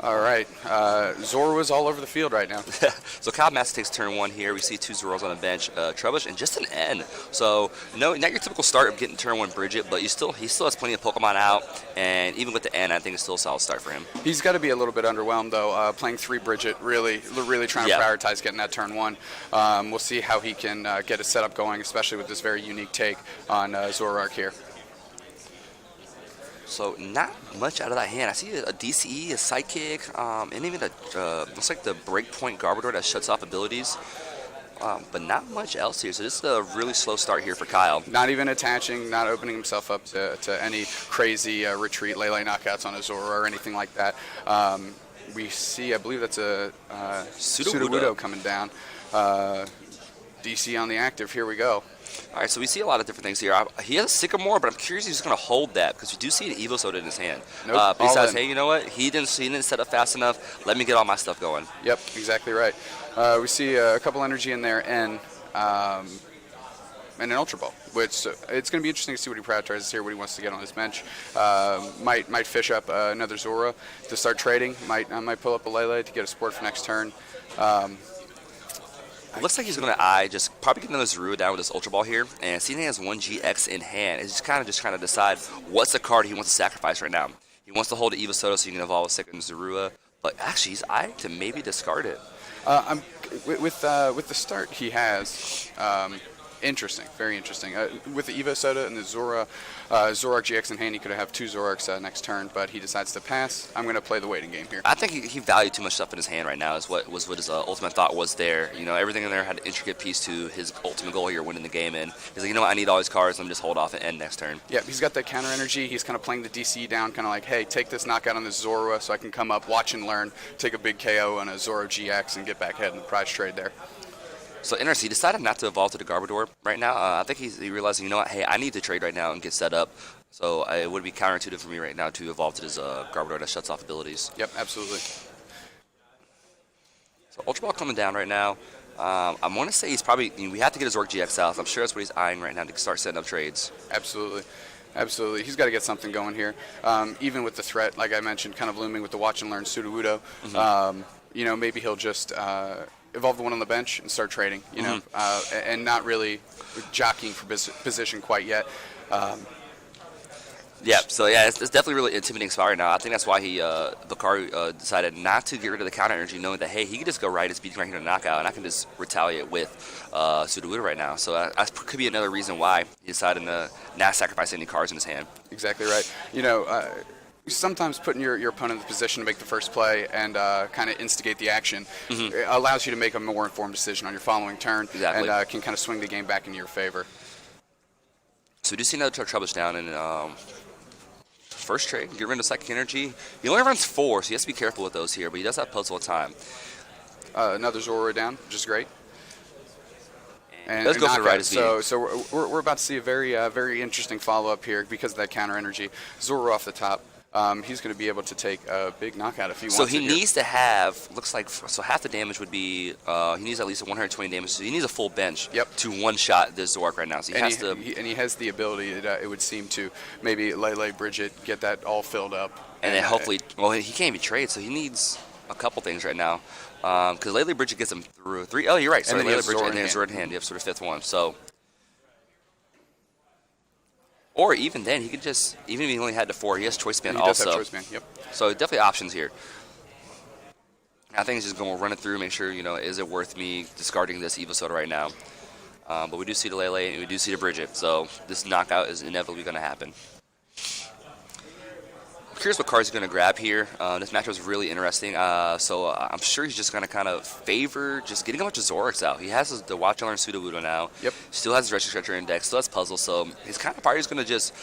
All right. Zora was all over the field right now. So Kyle Madison takes turn one here. We see two Zoros on the bench, Trebush, and just an N. So no, not your typical start of getting turn one Bridget, but he still has plenty of Pokemon out, and even with the N, I think it's still a solid start for him. He's got to be a little bit underwhelmed though. Playing 3 Bridget, really trying to prioritize getting that turn one. We'll see how he can get his setup going, especially with this very unique take on Zoroark here. So not much out of that hand. I see a DCE, a Psychic, and even looks like the Breakpoint Garbodor that shuts off abilities. But not much else here. So this is a really slow start here for Kyle. Not even attaching, not opening himself up to any crazy retreat, Lele knockouts on a Zora or anything like that. We see, I believe that's a Sudowoodo coming down. DC on the active. Here we go. All right, so we see a lot of different things here. He has a Sycamore, but I'm curious if he's going to hold that because we do see an Evo Soda in his hand. Nope, but he says, hey, you know what? He didn't set up fast enough. Let me get all my stuff going. Yep, exactly right. We see a couple energy in there and an Ultra Ball, which it's going to be interesting to see what he prioritizes here, what he wants to get on his bench. Might fish up another Zora to start trading. Might pull up a Lele to get a support for next turn. It looks like he's going to just probably get another Zorua down with this Ultra Ball here. And seeing he has one GX in hand, he's just kind of decide what's the card he wants to sacrifice right now. He wants to hold the Evo Soda so he can evolve a second Zorua. But actually, he's eyeing to maybe discard it. With the start he has, interesting, very interesting. With the Evo Soda and the Zoroark GX in hand, he could have 2 Zoroarks next turn, but he decides to pass. I'm going to play the waiting game here. I think he valued too much stuff in his hand right now is what his ultimate thought was there. You know, everything in there had an intricate piece to his ultimate goal here, winning the game. And he's like, you know what, I need all these cards. Let me just hold off and end next turn. Yeah, he's got that counter energy. He's kind of playing the DC down, kind of like, hey, take this knockout on this Zorua so I can come up, watch and learn, take a big KO on a Zoro GX and get back ahead in the prize trade there. So interesting. He decided not to evolve to the Garbodor right now. I think he realized, you know what, hey, I need to trade right now and get set up. So it would be counterintuitive for me right now to evolve to this Garbodor that shuts off abilities. Yep, absolutely. So Ultra Ball coming down right now. I want to say he's probably, we have to get his Zork GX out. I'm sure that's what he's eyeing right now to start setting up trades. Absolutely. Absolutely. He's got to get something going here. Even with the threat, like I mentioned, kind of looming with the watch and learn Sudowoodo. Mm-hmm. Maybe he'll just evolve the one on the bench and start trading, and not really jockeying for position quite yet. It's definitely really intimidating spot right now. I think that's why Bokhari decided not to get rid of the counter energy, knowing that, hey, he could just go right, his beating right here to knockout, and I can just retaliate with Sudowoodo right now. So that could be another reason why he decided to not sacrifice any cards in his hand. Exactly right. Sometimes putting your opponent in the position to make the first play and kind of instigate the action allows you to make a more informed decision on your following turn. Exactly. And can kind of swing the game back into your favor. So we do see another Troubles down in first trade. Get rid of Psychic Energy. He only runs 4, so he has to be careful with those here, but he does have puzzle of time. Another Zora down, which is great. And let's go for the right as So we're about to see a very interesting follow-up here because of that counter energy. Zora off the top. He's going to be able to take a big knockout if he wants to. So he needs to have, looks like, half the damage would be, he needs at least 120 damage. So he needs a full bench to one-shot this Zork right now. So he has the ability, it would seem, to maybe Lele Bridget, get that all filled up. And then hopefully, he can't even trade, so he needs a couple things right now. Because Lele Bridget gets him through 3. Oh, you're right. Sorry, Lele Bridget and then Zora in hand. You have sort of 5th one. So. Or even then, he could just, even if he only had the 4, he has Choice Band also. He does have Choice Band, yep. So definitely options here. I think he's just going to run it through, make sure, is it worth me discarding this Evo Soda right now? But we do see the Lele and we do see the Bridget, so this knockout is inevitably going to happen. I'm curious what cards he's going to grab here. This matchup is really interesting. So I'm sure he's just going to kind of favor just getting a bunch of Zorks out. He has the Watch and Learn Sudowoodo now. Yep. Still has his Retro Stretcher Index. Still has Puzzle. So he's kind of probably just going to just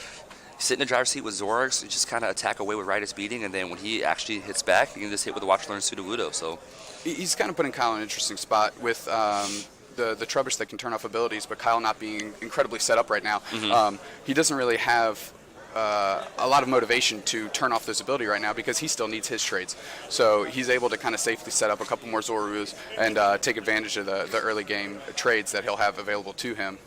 sit in the driver's seat with Zorks and just kind of attack away with Riotous Beating. And then when he actually hits back, he can just hit with the Watch and Learn Sudowoodo. So he's kind of putting Kyle in an interesting spot with the Trubbish that can turn off abilities, but Kyle not being incredibly set up right now. Mm-hmm. He doesn't really have a lot of motivation to turn off this ability right now because he still needs his trades. So he's able to kind of safely set up a couple more Zorus and take advantage of the early game trades that he'll have available to him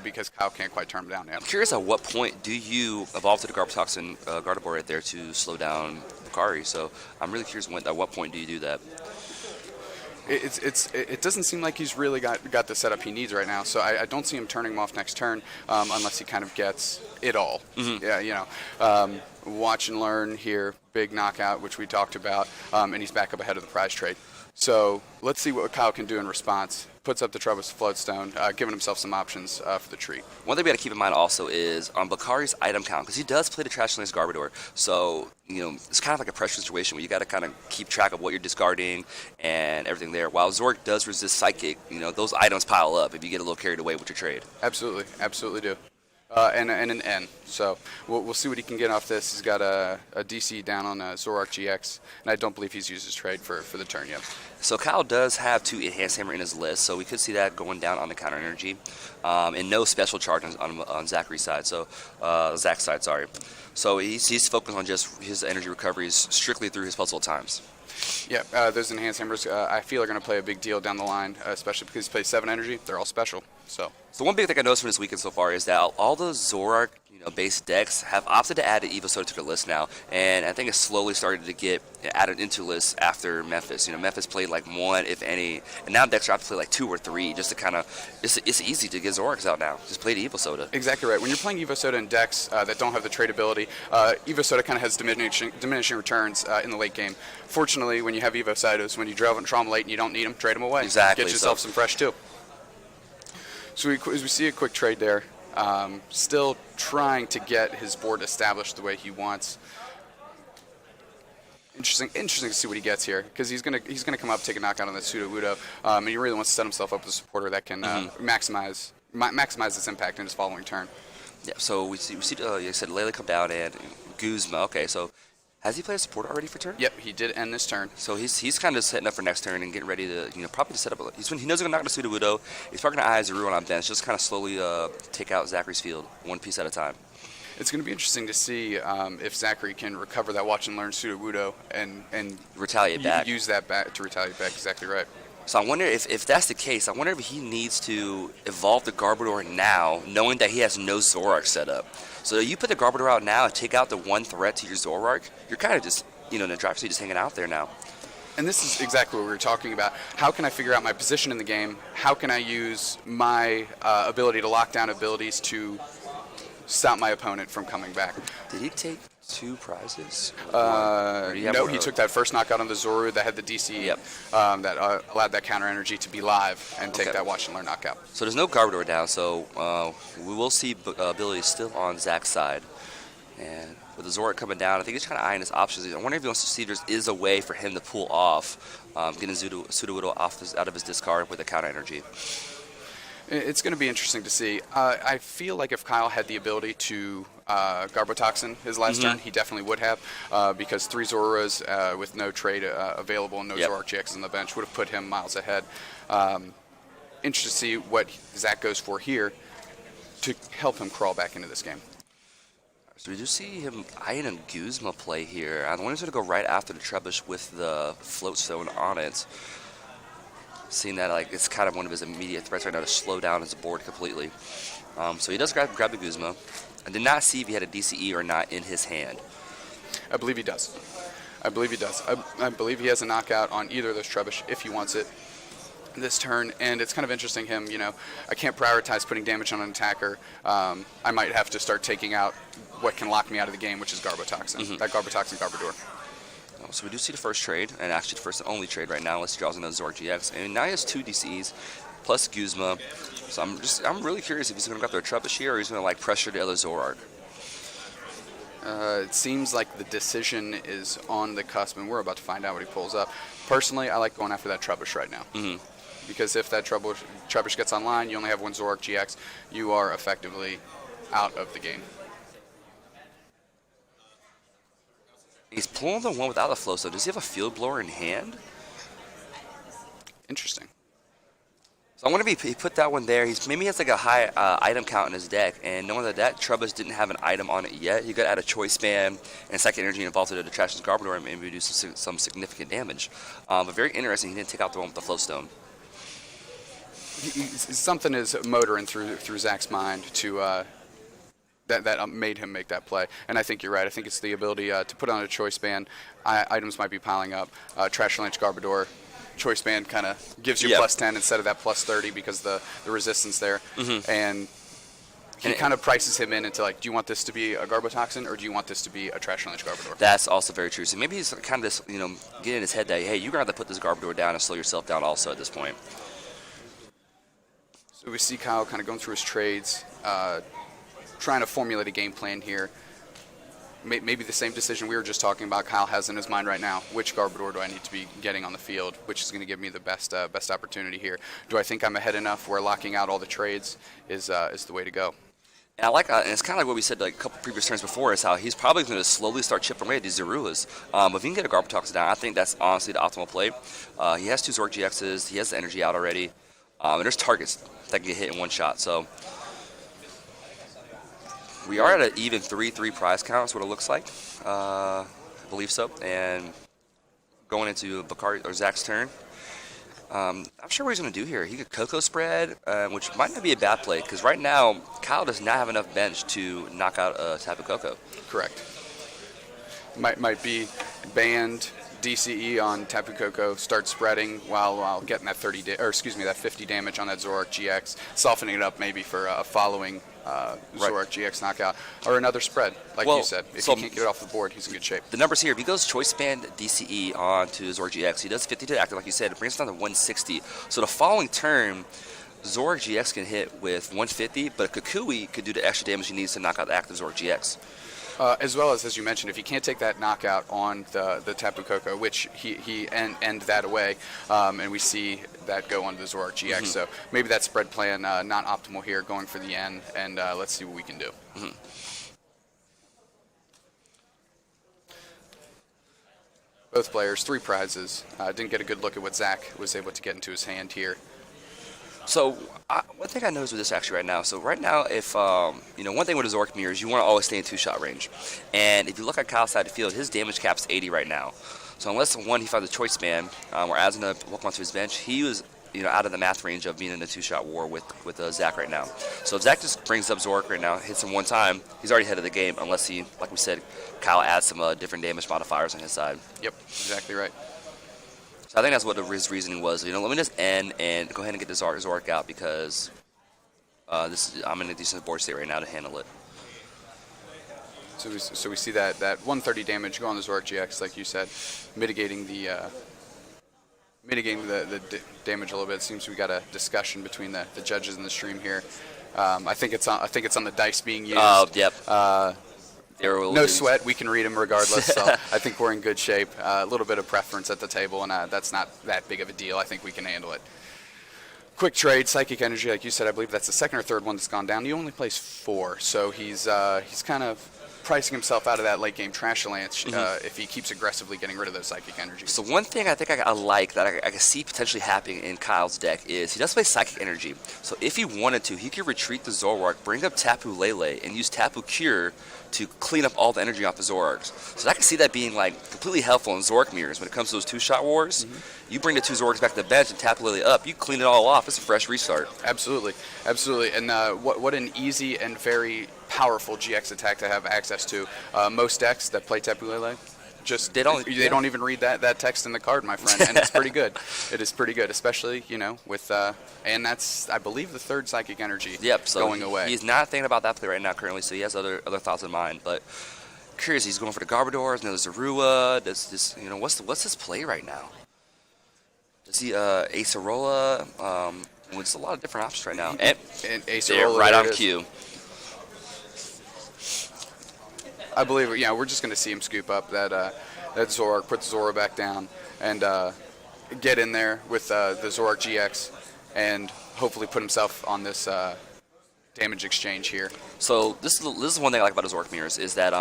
because Kyle can't quite turn him down yet. I'm curious at what point do you evolve to the Garbotoxin Gardevoir right there to slow down Bokhari. So I'm really curious at what point do you do that? It doesn't seem like he's really got the setup he needs right now. So I don't see him turning him off next turn unless he kind of gets it all. Yeah, watch and learn here, big knockout, which we talked about, and he's back up ahead of the prize trade. So let's see what Kyle can do in response. Puts up the Troublous Floatstone, giving himself some options for the treat. One thing we got to keep in mind also is on Bokhari's item count, because he does play the Trash Lane's Garbodor. So, it's kind of like a pressure situation where you got to kind of keep track of what you're discarding and everything there. While Zoroark does resist Psychic, those items pile up if you get a little carried away with your trade. Absolutely do. And an N. So we'll see what he can get off this. He's got a DC down on Zoroark GX, and I don't believe he's used his trade for the turn yet. So Kyle does have 2 Enhanced Hammer in his list, so we could see that going down on the counter energy, and no special charge on Zachary's side. So Zach's side, sorry. So he's focused on just his energy recoveries strictly through his puzzle times. Yeah, those Enhanced Hammers I feel are going to play a big deal down the line, especially because he plays 7 energy. They're all special. So one big thing I noticed from this weekend so far is that all those Zoroark base decks have opted to add the Evosoda to their list now, and I think it's slowly started to get added into lists after Memphis. Memphis played like 1, if any, and now decks are out to play like 2 or 3 just to kind of. It's easy to get Zoroarks out now. Just play the Evosoda. Exactly right. When you're playing Evosoda in decks that don't have the trade ability, Evosoda kind of has diminishing returns in the late game. Fortunately, when you have Evosodas, when you draw them late and you don't need them, trade them away. Exactly. Get yourself some fresh too. So as we see a quick trade there. Still trying to get his board established the way he wants. Interesting to see what he gets here, because he's gonna come up, take a knockout on the Sudowoodo, and he really wants to set himself up as a supporter that can maximize its impact in his following turn. Yeah. So we see like I said, Lele come down and Guzma. Okay, so. Has he played a support already for turn? Yep, he did end this turn. So he's kind of setting up for next turn and getting ready to, probably to set up. He knows he's going to knock out the Sudowoodo. He's probably going to eyes Zero on bench, just kind of slowly take out Zachary's field, one piece at a time. It's going to be interesting to see if Zachary can recover that Watch and Learn Sudowoodo and retaliate back. Use that back to retaliate back. Exactly right. So I wonder if that's the case. I wonder if he needs to evolve the Garbodor now, knowing that he has no Zoroark set up. So you put the Garbodor out now and take out the one threat to your Zoroark, you're kind of just, in the driver's seat, just hanging out there now. And this is exactly what we were talking about. How can I figure out my position in the game? How can I use my ability to lock down abilities to stop my opponent from coming back? Did he take 2 prizes? No, he took that first knockout on the Zoru that had the DC that allowed that counter energy to be live and take that Watch and Learn knockout. So there's no Garbodor down, so we will see abilities still on Zach's side. And with the Zoroark coming down, I think he's kind of eyeing his options. I wonder if he wants to see if there is a way for him to pull off getting Sudowoodo out of his discard with the counter energy. It's going to be interesting to see. I feel like if Kyle had the ability to Garbotoxin his last turn, he definitely would have, because 3 Zoras with no trade available and no Zoroark GX on the bench would have put him miles ahead. Interested to see what Zach goes for here to help him crawl back into this game. So we do see him eyeing a Guzma play here. I wonder if he's going to go right after the Trebuch with the Floatstone on it. Seeing that it's kind of one of his immediate threats right now to slow down his board completely. So he does grab the Guzma. I did not see if he had a DCE or not in his hand. I believe he does. I believe he has a knockout on either of those Trebuch if he wants it this turn, and it's kind of interesting I can't prioritize putting damage on an attacker. I might have to start taking out what can lock me out of the game, which is Garbotoxin. That Garbotoxin Garbodor. So we do see the first trade, and actually the first and only trade right now, unless he draws another Zoroark GX. And now he has 2 DCs, plus Guzma. So I'm really curious if he's going to go after a Trebuch here, or he's going to pressure the other Zoroark. It seems like the decision is on the cusp, and we're about to find out what he pulls up. Personally, I like going after that Trebuch right now. Because if that Trebuch gets online, you only have 1 Zoroark GX, you are effectively out of the game. He's pulling the one without the flow, so does he have a Field Blower in hand? Interesting. So I wonder if he put that one there. Maybe he has a high item count in his deck, and knowing that Trebuch didn't have an item on it yet, he could add a Choice Band and Psychic Energy involved to the Trash's Garbodor and maybe do some significant damage. But very interesting, he didn't take out the one with the Flowstone. Something is motoring through Zach's mind to that made him make that play. And I think you're right. I think it's the ability to put on a choice band. Items might be piling up. Trash Lynch Garbodor. Choice band kind of gives you plus 10 instead of that plus 30 because the resistance there. And he kind of prices him into like, do you want this to be a Garbotoxin or do you want this to be a Trash Lynch Garbodor? That's also very true. So maybe he's kind of just, getting in his head that, hey, you're going to have to put this Garbodor down and slow yourself down also at this point. So we see Kyle kind of going through his trades, trying to formulate a game plan here. Maybe the same decision we were just talking about Kyle has in his mind right now. Which Garbodor do I need to be getting on the field? Which is going to give me the best opportunity here? Do I think I'm ahead enough where locking out all the trades is the way to go? And I like, and it's kind of like what we said like a couple previous turns before, is how he's probably going to slowly start chipping away at these Zaruas. If he can get a Garbotoxin down, I think that's honestly the optimal play. He has 2 Zork GXs. He has the energy out already. And there's targets that can get hit in one shot. So we are at an even 3-3 prize count is what it looks like. I believe so. And going into Bokhari or Zach's turn, I'm sure what he's going to do here. He could Coco spread, which might not be a bad play because right now Kyle does not have enough bench to knock out Tapu Koko. Correct. Might be banned DCE on Tapu Koko, start spreading while getting that that 50 damage on that Zoroark GX, softening it up maybe for a following Zoroark GX knockout or another spread, like you said. If he can't get it off the board, he's in good shape. The numbers here: if he goes Choice Band DCE onto Zoroark GX, he does 50 to active, like you said. It brings it down to 160. So the following turn, Zoroark GX can hit with 150, but Kukui could do the extra damage he needs to knock out the active Zoroark GX. As well as you mentioned, if he can't take that knockout on the Tapu Koko, which he end that away, and we see that go onto the Zoroark GX. So maybe that spread plan not optimal here, going for the N, and let's see what we can do. Both players, 3 prizes. Didn't get a good look at what Zach was able to get into his hand here. So one thing I noticed with this actually right now. So right now, if one thing with a Zoroark mirror is you want to always stay in 2-shot range, and if you look at Kyle's side of the field, his damage cap's 80 right now. So unless he finds a choice man or adds another Pokemon to his bench, he was out of the math range of being in a 2-shot war with Zach right now. So if Zach just brings up Zoroark right now, hits him one time, he's already ahead of the game. Unless he, like we said, Kyle adds some different damage modifiers on his side. Yep, exactly right. So I think that's what his reasoning was. Let me just end and go ahead and get the Zoroark out because I'm in a decent board state right now to handle it. So we see that 130 damage go on the Zoroark GX, like you said, mitigating the damage a little bit. It seems we got a discussion between the judges in the stream here. I think it's on the dice being used. Oh, yep. No sweat. We can read them regardless. So I think we're in good shape. A little bit of preference at the table, and that's not that big of a deal. I think we can handle it. Quick trade, Psychic Energy, like you said. I believe that's the second or third one that's gone down. He only plays 4, so he's kind of pricing himself out of that late game Trash Lance if he keeps aggressively getting rid of those Psychic Energy. So one thing I think I like that I can see potentially happening in Kyle's deck is he does play Psychic Energy. So if he wanted to, he could retreat the Zoroark, bring up Tapu Lele, and use Tapu Cure to clean up all the energy off the Zoroarks. So I can see that being like completely helpful in Zoroark mirrors when it comes to those 2-shot wars. You bring the 2 Zoroarks back to the bench and Tapu Lele up, you clean it all off. It's a fresh restart. Absolutely. And what an easy and very powerful GX attack to have access to. Most decks that play Tapu Lele they don't even read that text in the card, my friend, and it's pretty good. It is pretty good, especially with and that's I believe the 3rd Psychic Energy going away. He's not thinking about that play right now currently, so he has other thoughts in mind. But curious, he's going for the Garbodors, another Zorua. What's his play right now? Does he Acerola? There's a lot of different options right now. And Acerola right on cue. I believe, we're just going to see him scoop up that Zoroark, put Zora back down, and get in there with the Zoroark GX, and hopefully put himself on this damage exchange here. So this is one thing I like about the Zoroark mirrors is that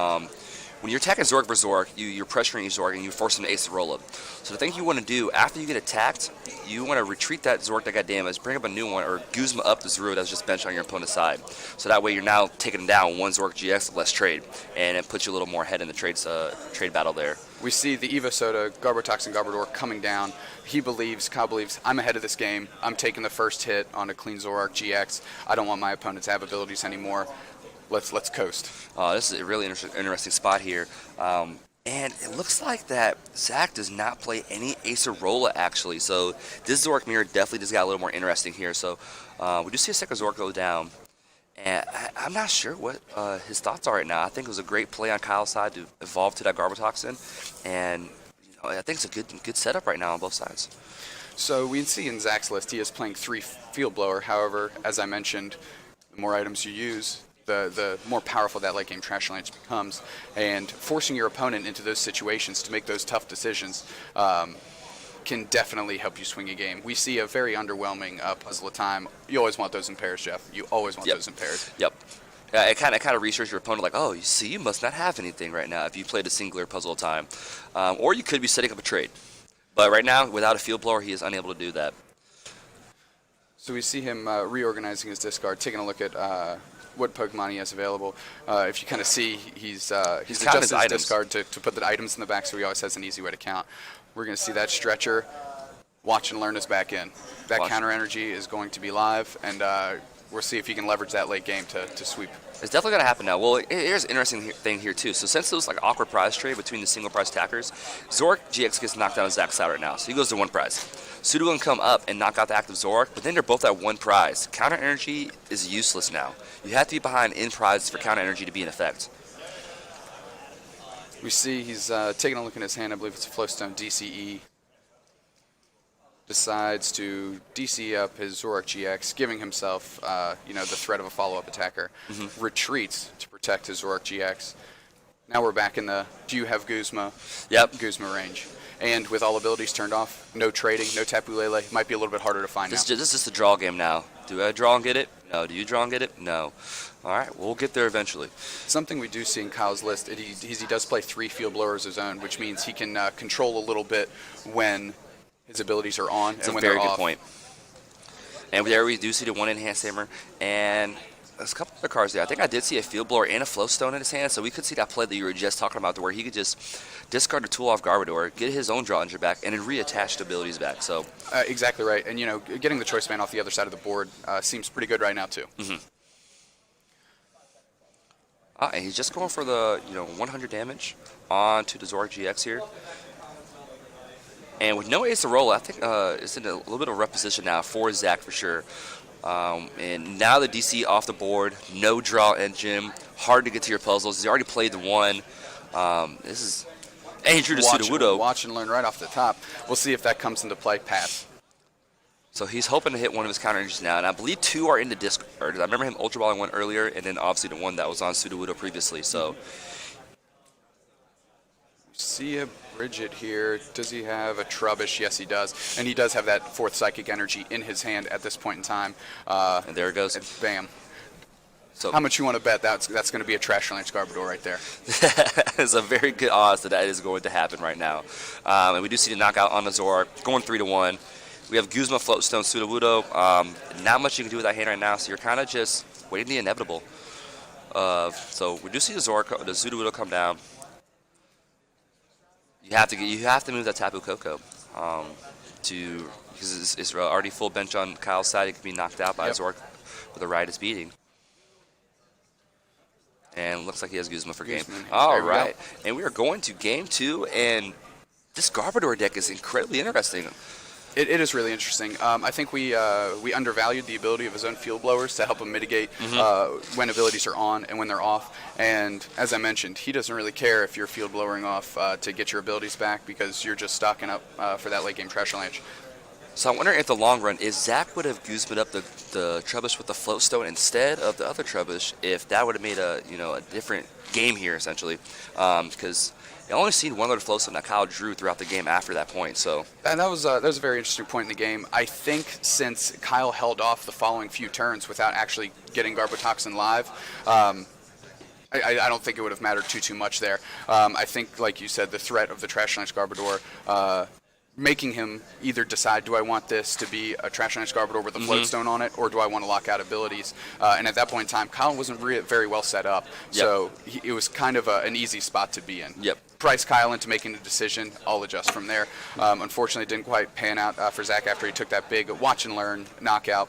when you're attacking Zoroark versus Zoroark, you're pressuring each Zoroark and you force him to Acerola. So the thing you want to do after you get attacked, you want to retreat that Zoroark that got damaged, bring up a new one, or Guzma up the Zorua that's just benched on your opponent's side. So that way you're now taking him down 1 Zoroark GX, less trade, and it puts you a little more ahead in the trade battle there. We see the Evo Soda, Garbotoxin Garbodor coming down. Kyle believes, I'm ahead of this game. I'm taking the first hit on a clean Zoroark GX. I don't want my opponent to have abilities anymore. let's coast. This is a really interesting spot here. And it looks like that Zach does not play any Acerola, actually. So this Zork mirror definitely just got a little more interesting here. So we do see a second Zork go down. And I'm not sure what his thoughts are right now. I think it was a great play on Kyle's side to evolve to that Garbotoxin. And I think it's a good setup right now on both sides. So we see in Zach's list he is playing 3 Field Blower. However, as I mentioned, the more items you use, the more powerful that late game Trash Lance becomes, and forcing your opponent into those situations to make those tough decisions can definitely help you swing a game. We see a very underwhelming puzzle of time. You always want those in pairs, Jeff. You always want those in pairs. Yep. It kind of reassures your opponent, like, oh, you must not have anything right now if you played a singular puzzle of time, or you could be setting up a trade. But right now, without a Field Blower, he is unable to do that. So we see him reorganizing his discard, taking a look at what Pokemon he has available. If you kind of see, he's adjusted his discard to put the items in the back, so he always has an easy way to count. We're going to see that Stretcher. Watch and Learn is back in. That counter energy is going to be live, and we'll see if he can leverage that late game to sweep. It's definitely going to happen now. Well, here's an interesting thing here, too. So since it was like awkward prize trade between the single prize attackers, Zork GX gets knocked down on Zach's side right now, so he goes to 1 prize. Sudo can come up and knock out the active Zork, but then they're both at 1 prize. Counter energy is useless now. You have to be behind in prizes for counter energy to be in effect. We see he's taking a look in his hand. I believe it's a Flowstone DCE. Decides to DC up his Zoroark GX, giving himself, the threat of a follow-up attacker. Retreats to protect his Zoroark GX. Now we're back in the do you have Guzma? Yep. Guzma range. And with all abilities turned off, no trading, no Tapu Lele, might be a little bit harder to find This now. is just a draw game now. Do I draw and get it? No. Do you draw and get it? No. All right, we'll get there eventually. Something we do see in Kyle's list, he does play 3 Field Blowers of his own, which means he can control a little bit when his abilities are on and when they're off. That's a very good point. And there we do see the 1 Enhanced Hammer, and there's a couple other cards there. I think I did see a Field Blower and a Flowstone in his hand, so we could see that play that you were just talking about, to where he could just discard a tool off Garbodor, get his own draw engine back, and then reattach the abilities back. So exactly right. And, getting the Choice Man off the other side of the board seems pretty good right now, too. And he's just going for the 100 damage onto the Zoroark GX here. And with no Acerola, I think it's in a little bit of a rough position now for Zach for sure. And now the DC off the board, no draw engine, hard to get to your puzzles. He's already played the 1. And he drew to Sudowoodo. Watch and Learn right off the top. We'll see if that comes into play. Pass. So he's hoping to hit one of his counter energies now, and I believe 2 are in the discard. I remember him Ultra Balling 1 earlier, and then obviously the 1 that was on Sudowoodo previously. So see a Bridget here. Does he have a Trubbish? Yes, he does. And he does have that 4th Psychic Energy in his hand at this point in time. And there it goes. And bam. So how much you want to bet that's going to be a Trash Lance Garbodor right there? There's a very good odds that is going to happen right now. And we do see the knockout on the Zoroark, going 3-1. We have Guzma, Floatstone, Sudowoodo. Not much you can do with that hand right now, so you're kind of just waiting the inevitable. So we do see the Sudowoodo come down. You have to move that Tapu Koko because it's already full bench on Kyle's side. It could be knocked out by Zoroark with a Riotous Beating. And looks like he has Guzma for game. All right, and we are going to game 2, and this Garbodor deck is incredibly interesting. It is really interesting. I think we undervalued the ability of his own Field Blowers to help him mitigate when abilities are on and when they're off. And as I mentioned, he doesn't really care if you're Field Blowering off to get your abilities back, because you're just stocking up for that late game Trash Lance. So I'm wondering if the long run, if Zach would have Guzman up the Trubbish with the Floatstone instead of the other Trubbish, if that would have made a different game here essentially, because I only seen one other Floatstone that Kyle drew throughout the game after that point. So and that was a very interesting point in the game. I think since Kyle held off the following few turns without actually getting Garbotoxin live, I don't think it would have mattered too much there. I think, like you said, the threat of the Trash Lance Garbodor making him either decide, do I want this to be a Trash Lance Garbodor with a Floatstone on it, or do I want to lock out abilities? And at that point in time, Kyle wasn't very well set up, so it was kind of an easy spot to be in. Price Kyle into making a decision, I'll adjust from there. Unfortunately, it didn't quite pan out for Zach after he took that big Watch and Learn knockout,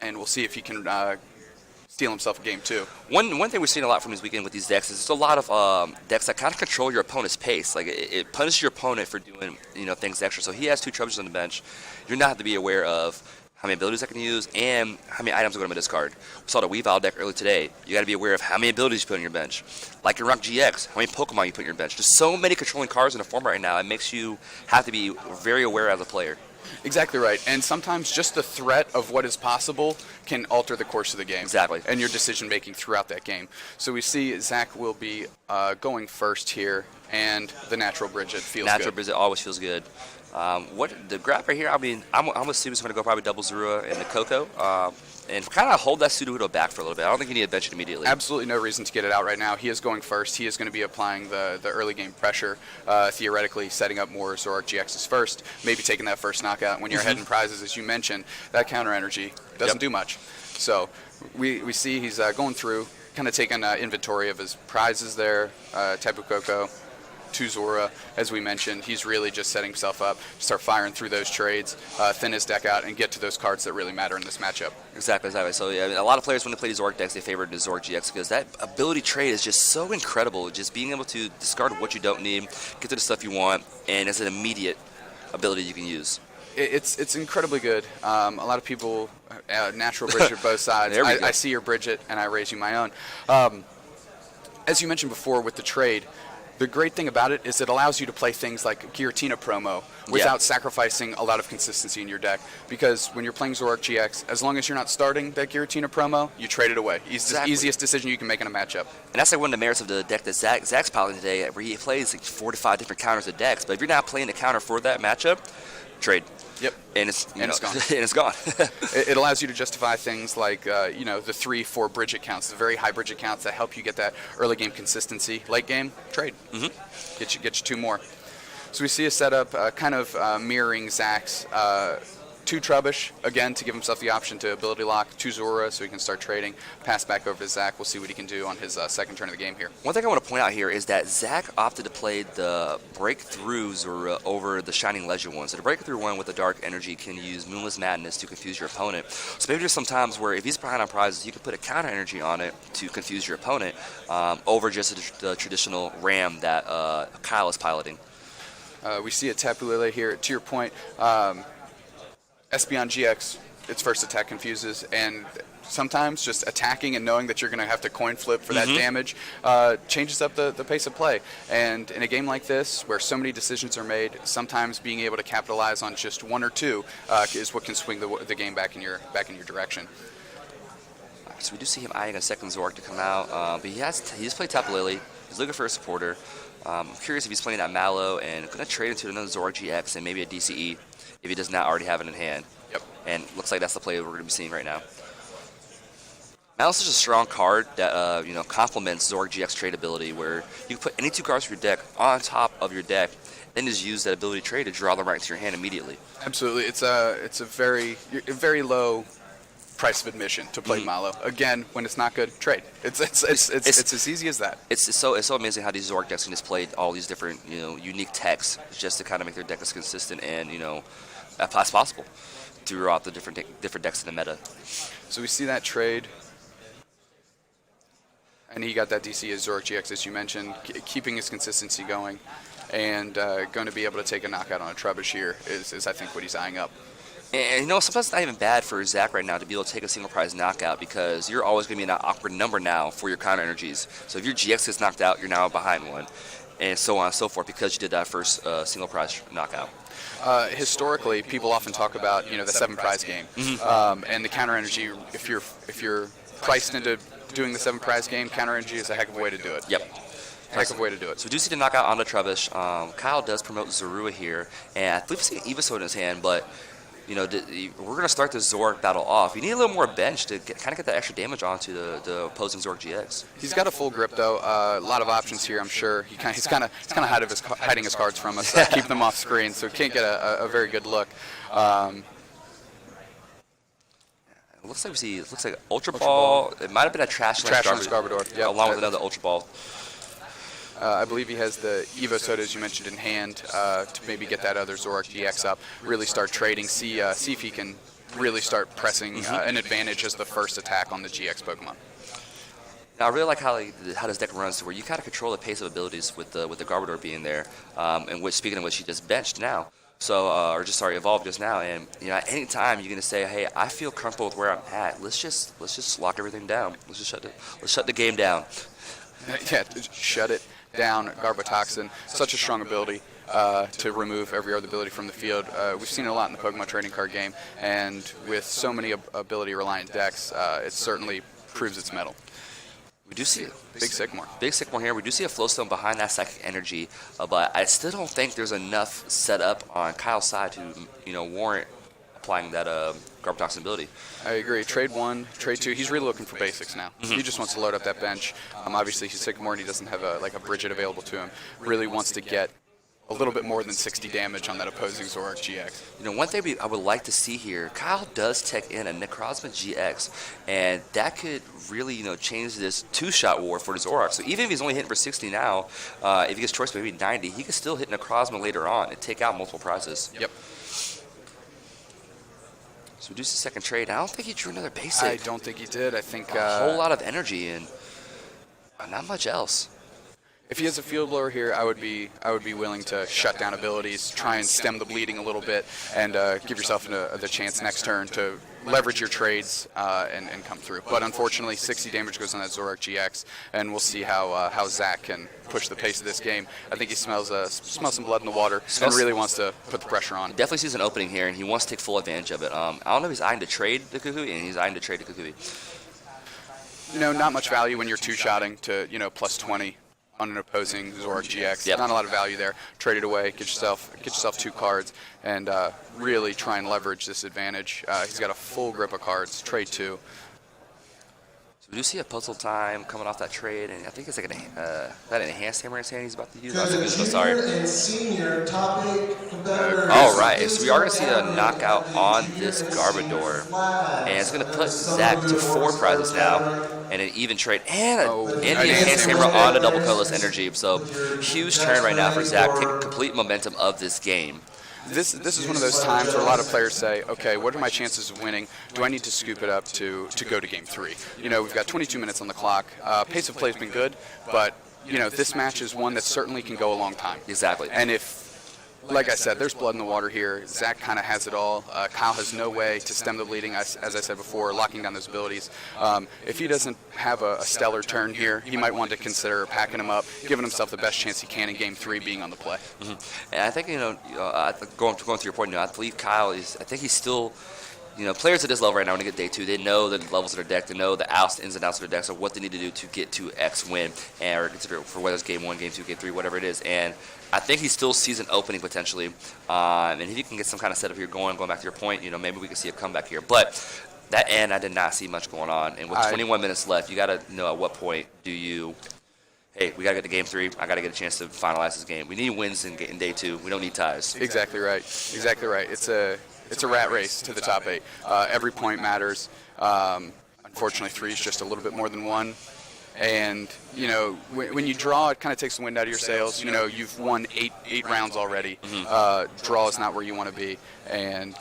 and we'll see if he can steal himself a game too. One thing we're seeing a lot from this weekend with these decks is there's a lot of decks that kind of control your opponent's pace. Like it punishes your opponent for doing things extra. So he has 2 Troubles on the bench. You're not have to be aware of how many abilities I can use and how many items I'm going to discard. We saw the Weavile deck earlier today. You got to be aware of how many abilities you put on your bench. Like your Rock GX, how many Pokemon you put on your bench. There's so many controlling cards in the format right now. It makes you have to be very aware as a player. Exactly right. And sometimes just the threat of what is possible can alter the course of the game. Exactly. And your decision making throughout that game. So we see Zach will be going first here, and the natural Bridget feels good. Natural Bridget always feels good. What the grab right here? I mean, I'm assuming it's going to go probably double Zorua and the Coco, and kind of hold that Sudowoodo back for a little bit. I don't think you need to bench it immediately. Absolutely no reason to get it out right now. He is going first. He is going to be applying the early game pressure, theoretically setting up more Zoroark GXs first, maybe taking that first knockout. When you're ahead in prizes, as you mentioned, that counter energy doesn't do much. So we see he's going through, kind of taking inventory of his prizes there, Tapu Koko, 2 Zorua, as we mentioned. He's really just setting himself up to start firing through those trades, thin his deck out, and get to those cards that really matter in this matchup. Exactly. So yeah, I mean, a lot of players when they play these Zork decks, they favor the Zork GX because that ability trade is just so incredible. Just being able to discard what you don't need, get to the stuff you want, and it's an immediate ability you can use. It's incredibly good. A lot of people, natural Bridget both sides. I see your Bridget, and I raise you my own. As you mentioned before with the trade, the great thing about it is it allows you to play things like Giratina promo without sacrificing a lot of consistency in your deck. Because when you're playing Zoroark GX, as long as you're not starting that Giratina promo, you trade it away. It's the easiest decision you can make in a matchup. And that's like one of the merits of the deck that Zach's piloting today, where he plays like 4 to 5 different counters of decks. But if you're not playing the counter for that matchup, trade. Yep. And it's gone. And it's gone. It allows you to justify things like the 3-4 Bridget counts, the very high Bridget counts that help you get that early game consistency. Late game, trade. Get you 2 more. So we see a setup kind of mirroring Zach's 2 Trubbish, again, to give himself the option to ability lock, 2 Zorua, so he can start trading. Pass back over to Zach. We'll see what he can do on his second turn of the game here. One thing I want to point out here is that Zach opted to play the Breakthrough Zorua over the Shining Legend one. So the Breakthrough one with the Dark Energy can use Moonless Madness to confuse your opponent. So maybe there's some times where if he's behind on prizes, you can put a counter energy on it to confuse your opponent over just the traditional Ram that Kyle is piloting. We see a Tapu Lele here. To your point, Espeon GX, its first attack confuses, and sometimes just attacking and knowing that you're going to have to coin flip for that damage changes up the pace of play. And in a game like this, where so many decisions are made, sometimes being able to capitalize on just 1 or 2 is what can swing the game back in your direction. So we do see him eyeing a second Zork to come out, but he's played Tapu Lele. He's looking for a supporter. I'm curious if he's playing that Mallow and going to trade into another Zork GX and maybe a DCE if he does not already have it in hand. Yep. And looks like that's the play we're going to be seeing right now. Mallow's is a strong card that complements Zork GX trade ability, where you can put any 2 cards from your deck on top of your deck, then just use that ability trade to draw them right into your hand immediately. Absolutely, it's a very low price of admission to play Mallow. Again, when it's not good, trade. It's as easy as that. It's so amazing how these Zork decks can just play all these different unique techs just to kind of make their deck as consistent and as possible throughout the different decks in the meta. So we see that trade, and he got that DC as Zork GX, as you mentioned, keeping his consistency going, and going to be able to take a knockout on a Trubbish here is I think what he's eyeing up. And sometimes it's not even bad for Zach right now to be able to take a single prize knockout, because you're always going to be in an awkward number now for your counter energies. So if your GX gets knocked out, you're now behind one, and so on and so forth, because you did that first single prize knockout. Historically, people often talk about the 7 prize game, and the counter energy. If you're priced into doing the 7 prize game, counter energy is a heck of a way to do it. Yep. Heck of a way to do it. So we do see the knockout on the Trubbish. Kyle does promote Zorua here, and I believe he's got Evosoda in his hand, but we're going to start the Zork battle off. You need a little more bench to kind of get that extra damage onto the opposing Zork GX. He's got a full grip, though. A lot of options here, I'm sure. He's kind of hiding his cards from us, keeping them off screen, so can't get a very good look. It looks like Ultra Ball. It might have been a Trash Garbodor. Yeah, along with another Ultra Ball. I believe he has the Evosoda, as you mentioned, in hand to maybe get that other Zork GX up, really start trading, see if he can really start pressing an advantage as the first attack on the GX Pokemon. Now, I really like how this deck runs to where you kind of control the pace of abilities with the Garbodor being there, and which, speaking of which, he just benched now. So, evolved just now. And at any time you're gonna say, hey, I feel comfortable with where I'm at. Let's just lock everything down. Let's shut the game down. Yeah, shut it down. Garbotoxin, such a strong ability to remove every other ability from the field. We've seen it a lot in the Pokemon trading card game, and with so many ability-reliant decks, it certainly proves its mettle. We do see Big Sycamore. Big Sycamore here. We do see a Flowstone behind that Psychic Energy, but I still don't think there's enough set up on Kyle's side to warrant applying that Garbotoxin ability. I agree. Trade 1, trade 2. He's really looking for basics now. He just wants to load up that bench. Obviously, he's Sycamore and he doesn't have a Bridget available to him. Really wants to get a little bit more than 60 damage on that opposing Zoroark GX. One thing I would like to see here, Kyle does tech in a Necrozma GX, and that could really, change this two-shot war for the Zoroark. So even if he's only hitting for 60 now, if he gets choice maybe 90, he could still hit Necrozma later on and take out multiple prizes. Yep. So reduce the second trade. I don't think he drew another basic. I don't think he did. I think a whole lot of energy and not much else. If he has a field blower here, I would be willing to shut down abilities, try and stem the bleeding a little bit, and give yourself the chance next turn to leverage your trades and come through. But unfortunately, 60 damage goes on that Zoroark GX, and we'll see how Zach can push the pace of this game. I think he smells some blood in the water and really wants to put the pressure on. Definitely sees an opening here, and he wants to take full advantage of it. I don't know if he's eyeing to trade the Kukui, and he's eyeing to trade the Kukui. Not much value when you're two-shotting to plus 20. On an opposing Zoroark GX. Yep. Not a lot of value there. Trade it away, get yourself 2 cards, and really try and leverage this advantage. He's got a full grip of cards. Trade 2. So we do see a puzzle time coming off that trade, and I think it's like that enhanced hammer in his hand he's about to use. Sorry. All right, so we are going to see a knockout on this Garbodor, and it's going to put Zach to 4 prizes now, and an even trade, and the enhanced hammer on a double colorless energy. So huge turn right now for Zach, taking complete momentum of this game. This is one of those times where a lot of players say, okay, what are my chances of winning? Do I need to scoop it up to go to game 3? We've got 22 minutes on the clock. Pace of play has been good, but this match is one that certainly can go a long time. Exactly. And like I said, there's blood in the water here. Zach kind of has it all. Kyle has no way to stem the bleeding, as I said before, locking down those abilities. If he doesn't have a stellar turn here, he might want to consider packing him up, giving himself the best chance he can in Game 3 being on the play. And I think, going through your point, I believe Kyle is, I think he's still, players at this level right now, when they get day 2, they know the levels of their deck, they know the ins and outs of their decks, or what they need to do to get to X win, or consider for whether it's Game 1, Game 2, Game 3, whatever it is. And I think he still sees an opening potentially, and if you can get some kind of setup here going back to your point, maybe we can see a comeback here. But that end, I did not see much going on, and with 21 minutes left, you got to know at what point do you, hey, we got to get to Game 3, I got to get a chance to finalize this game. We need wins in day 2, we don't need ties. Exactly right. It's a rat race to the top 8. Every point matters. Unfortunately, 3 is just a little bit more than 1. And, when you draw, it kind of takes the wind out of your sails. You've won 8 rounds already. Draw is not where you want to be. And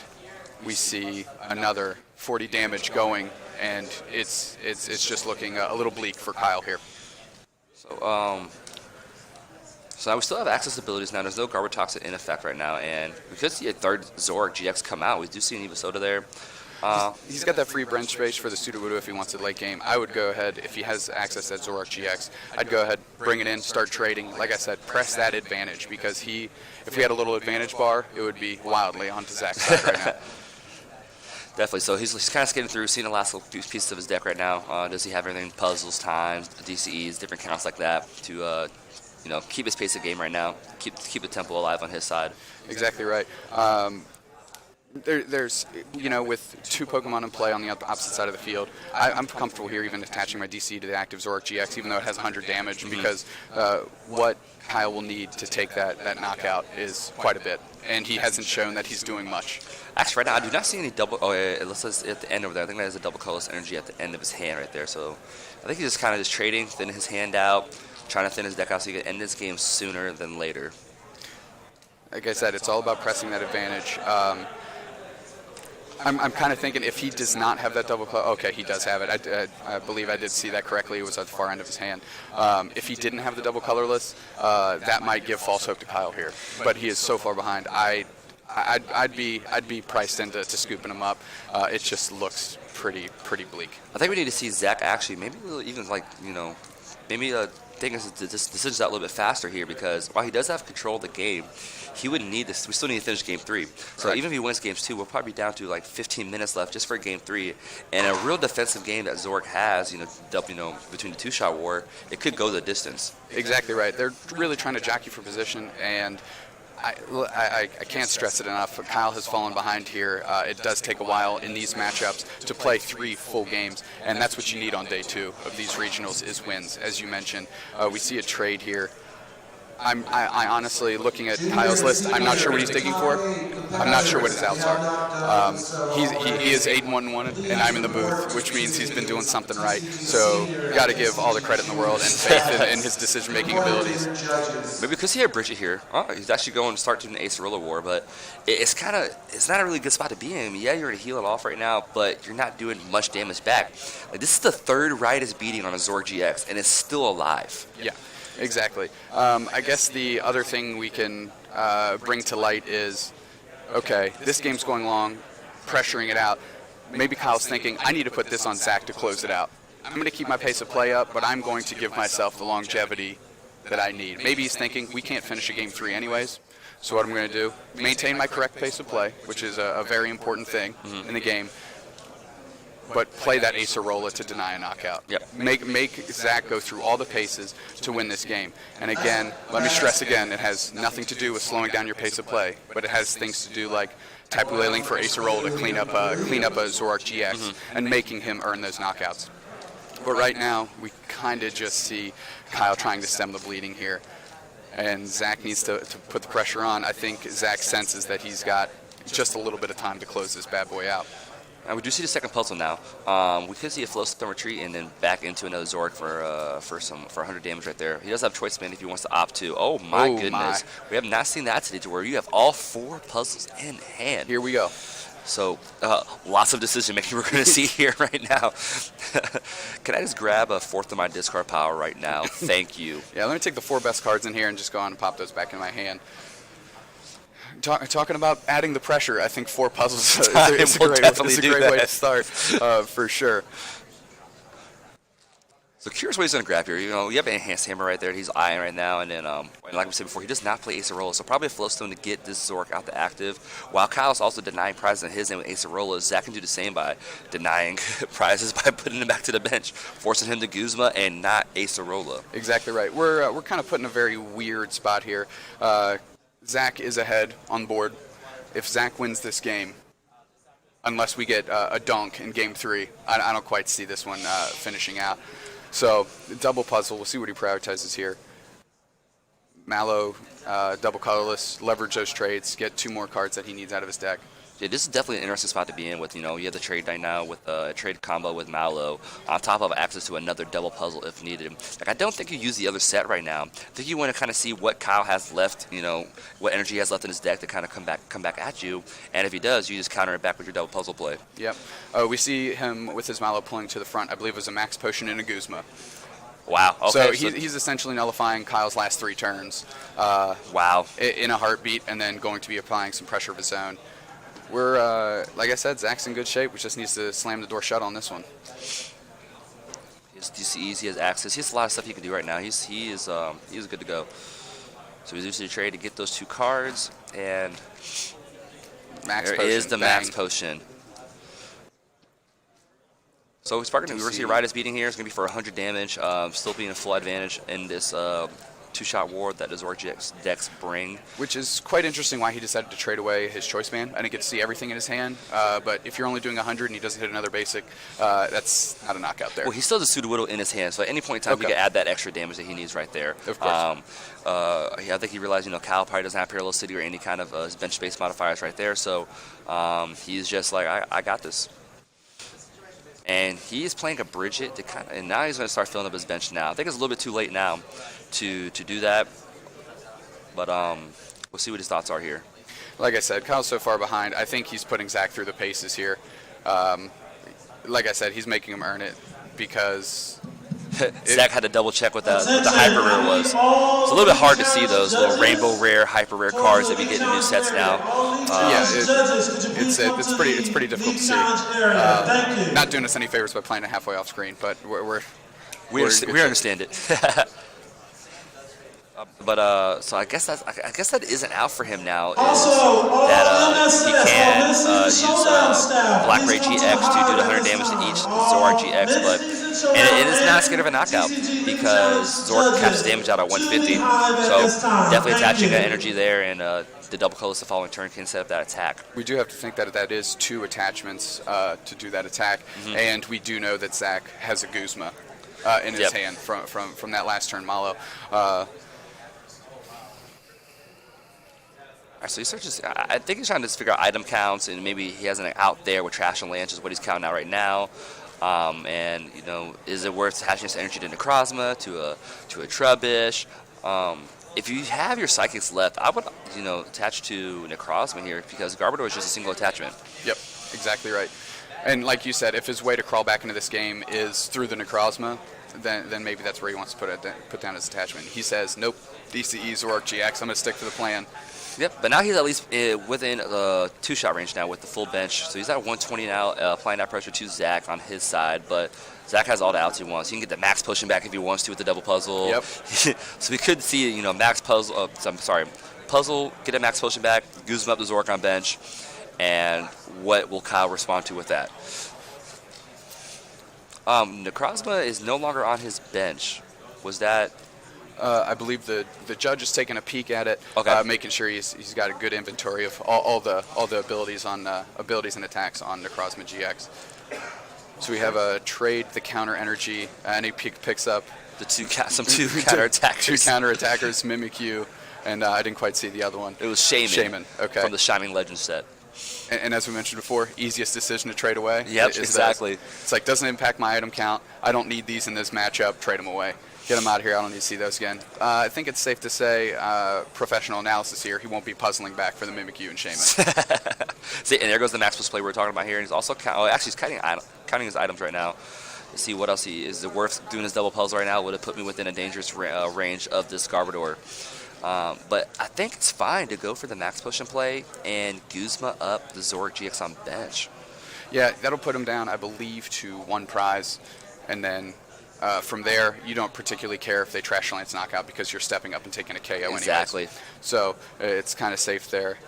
we see another 40 damage going, and it's just looking a little bleak for Kyle here. So now we still have access abilities now. There's no Garbotoxin in effect right now, and we could see a third Zoroark GX come out. We do see an Evosoda there. He's got that free bench space for the Sudowoodo if he wants it late game. I would go ahead, if he has access to that Zoroark GX, I'd go ahead, bring it in, start trading. Like I said, press that advantage, because if we had a little advantage bar, it would be wildly onto Zach's side right now. Definitely. So he's kind of skating through, seeing the last little pieces of his deck right now. Does he have everything? Puzzles, times, DCEs, different counts like that to keep his pace of game right now, keep the tempo alive on his side. Exactly right. There's, with 2 Pokemon in play on the opposite side of the field, I'm comfortable here even attaching my DC to the active Zoroark GX, even though it has 100 damage, because what Kyle will need to take that knockout is quite a bit, and he hasn't shown that he's doing much. Actually, right now, I do not see any double. Oh, yeah, it looks at the end over there. I think that is a double colorless energy at the end of his hand right there. So I think he's just kind of trading, thinning his hand out, trying to thin his deck out so he can end this game sooner than later. Like I said, it's all about pressing that advantage. I'm kind of thinking if he does not have that double color, okay, he does have it. I believe I did see that correctly. It was at the far end of his hand. If he didn't have the double colorless, that might give false hope to Kyle here. But he is so far behind. I'd be priced into scooping him up. It just looks pretty bleak. I think we need to see Zach actually maybe even maybe think his decisions out a little bit faster here, because while he does have control of the game, he wouldn't need this. We still need to finish game 3. So even if he wins games 2, we'll probably be down to like 15 minutes left just for game 3. And a real defensive game that Zork has, between the two-shot war, it could go the distance. Exactly right. They're really trying to jockey for position, and I can't stress it enough. Kyle has fallen behind here. It does take a while in these matchups to play 3 full games, and that's what you need on day 2 of these regionals is wins. As you mentioned, we see a trade here. I honestly, looking at Kyle's list, I'm not sure what he's digging for. I'm not sure what his outs are. He is 8-1-1, and I'm in the booth, which means he's been doing something right. So, got to give all the credit in the world and faith in his decision-making abilities. Maybe because he had Bridget here. He's actually going to start to an Ace Roller War, but it's not a really good spot to be in. Yeah, you're going to heal it off right now, but you're not doing much damage back. This is the 3rd Riotous beating on a Zorg GX, and it's still alive. Yeah. Exactly. I guess the other thing we can bring to light is, okay, this game's going long, pressuring it out. Maybe Kyle's thinking, I need to put this on Zach to close it out. I'm going to keep my pace of play up, but I'm going to give myself the longevity that I need. Maybe he's thinking, we can't finish a game 3 anyways, so what I'm going to do, maintain my correct pace of play, which is a very important thing in the game, but play that Acerola to deny a knockout. Yep. Make Zach go through all the paces to win this game. And again, let me stress again, it has nothing to do with slowing down your pace of play, but it has things to do like Tapu Lele for Acerola to clean up a Zoroark GX and making him earn those knockouts. But right now, we kind of just see Kyle trying to stem the bleeding here. And Zach needs to put the pressure on. I think Zach senses that he's got just a little bit of time to close this bad boy out. And we do see the second puzzle now. We could see a flow stone retreat and then back into another Zork for 100 damage right there. He does have choice span if he wants to opt to. Oh my goodness. We have not seen that today, to where you have all 4 puzzles in hand. Here we go. So lots of decision making we're going to see here right now. Can I just grab a 4th of my discard power right now? Thank you. Yeah, let me take the 4 best cards in here and just go on and pop those back in my hand. Talking about adding the pressure, I think 4 puzzles is a great way to start, for sure. So curious what he's going to grab here. You have an Enhanced Hammer right there that he's eyeing right now, and then, like we said before, he does not play Acerola, so probably a Flowstone to get this Zork out the active. While Kyle's also denying prizes on his end with Acerola, Zach can do the same by denying prizes by putting him back to the bench, forcing him to Guzma and not Acerola. Exactly right. We're kind of put in a very weird spot here. Zach is ahead on board. If Zach wins this game, unless we get a dunk in game 3, I don't quite see this one finishing out. So, double puzzle, we'll see what he prioritizes here. Mallow, double colorless, leverage those trades, get 2 more cards that he needs out of his deck. Yeah, this is definitely an interesting spot to be in with, you have the trade right now with a trade combo with Mallow on top of access to another double puzzle if needed. I don't think you use the other set right now. I think you want to kind of see what Kyle has left, what energy he has left in his deck to kind of come back at you. And if he does, you just counter it back with your double puzzle play. Yep. We see him with his Mallow pulling to the front. I believe it was a Max Potion and a Guzma. Wow. Okay. So he's essentially nullifying Kyle's last 3 turns. Wow. In a heartbeat, and then going to be applying some pressure of his own. We're, like I said, Zach's in good shape. We just needs to slam the door shut on this one. He has DCEs, he has access. He has a lot of stuff he can do right now. He's good to go. So he's using the trade to get those 2 cards, and Max there Potion. is the Bang. Max Potion. So Sparking, we're seeing Riotous beating here. It's going to be for 100 damage. Still being a full advantage in this 2-shot war that the Zork decks bring. Which is quite interesting why he decided to trade away his choice man. I didn't get to see everything in his hand, but if you're only doing 100 and he doesn't hit another basic, that's not a knockout there. Well, he still has a Sudowoodo in his hand, so at any point in time he can add that extra damage that he needs right there. Of course. I think he realized, Kyle probably doesn't have Parallel City or any kind of bench space modifiers right there, so he's just like, I got this. And he is playing a Bridget and now he's going to start filling up his bench now. I think it's a little bit too late now to do that, but we'll see what his thoughts are here. Like I said, Kyle's so far behind. I think he's putting Zach through the paces here. Like I said, he's making him earn it because Zach had to double check what the hyper rare was. It's a little bit hard to see those little rainbow rare, hyper rare cards that we get in new sets now. It's pretty difficult to see. Not doing us any favors by playing it halfway off screen, but we understand it. So I guess that isn't out for him now. Is that he can use Black Ray GX to do the 100 damage to each Zoroark GX, but it is not scared of a knockout because Zoroark caps damage out at 150. So definitely attaching that energy there, and the double colors the following turn can set up that attack. We do have to think that is 2 attachments to do that attack, and we do know that Zach has a Guzma in his hand from that last turn Malo. So he searches. I think he's trying to figure out item counts, and maybe he has an out there with Trash and Lance is what he's counting out right now. And is it worth attaching his energy to Necrozma, to a Trubbish? If you have your Psychics left, I would attach to Necrozma here because Garbodor is just a single attachment. Yep, exactly right. And like you said, if his way to crawl back into this game is through the Necrozma, then maybe that's where he wants to put down his attachment. He says, nope, DCE Zoroark GX, I'm going to stick to the plan. Yep, but now he's at least within 2-shot range now with the full bench. So he's at 120 now, applying that pressure to Zach on his side. But Zach has all the outs he wants. He can get the max pushing back if he wants to with the double puzzle. Yep. So we could see, max puzzle. Puzzle, get a max pushing back, Guzma up the Zoroark on bench, and what will Kyle respond to with that? Necrozma is no longer on his bench. Was that? I believe the judge is taking a peek at it, making sure he's got a good inventory of all the abilities on abilities and attacks on Necrozma GX. So we have a trade the counter energy, and he picks up the two counter attackers. Two counter attackers, Mimikyu, and I didn't quite see the other one. It was Shaman. Okay. From the Shining Legends set. And as we mentioned before, easiest decision to trade away. Yep, exactly. It's like, doesn't impact my item count. I don't need these in this matchup. Trade them away. Get him out of here. I don't need to see those again. I think it's safe to say, professional analysis here, he won't be puzzling back for the Mimikyu and Shaman. See, and there goes the max plus play we were talking about here. And he's also he's counting his items right now to see what else is it worth doing his double puzzle right now. Would it put me within a dangerous range of this Garbodor? But I think it's fine to go for the max push and play and Guzma up the Zoroark GX on bench. Yeah, that'll put him down, I believe, to 1 prize, and then. From there, you don't particularly care if they Trash Lance knockout because you're stepping up and taking a KO anyways. Exactly. So it's kind of safe there.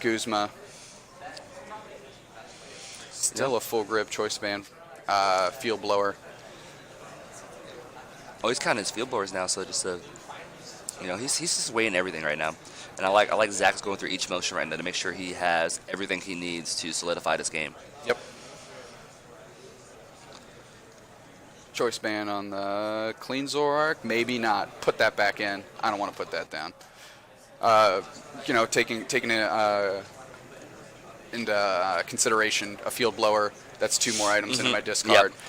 Guzma. Still a full grip choice band. Field blower. Oh, he's counting his field blowers now, so just he's just weighing everything right now. And I like Zach's going through each motion right now to make sure he has everything he needs to solidify this game. Yep. Choice ban on the clean Zoroark, maybe not. Put that back in. I don't want to put that down. Taking it into consideration a field blower. That's 2 more items into my discard. Yep.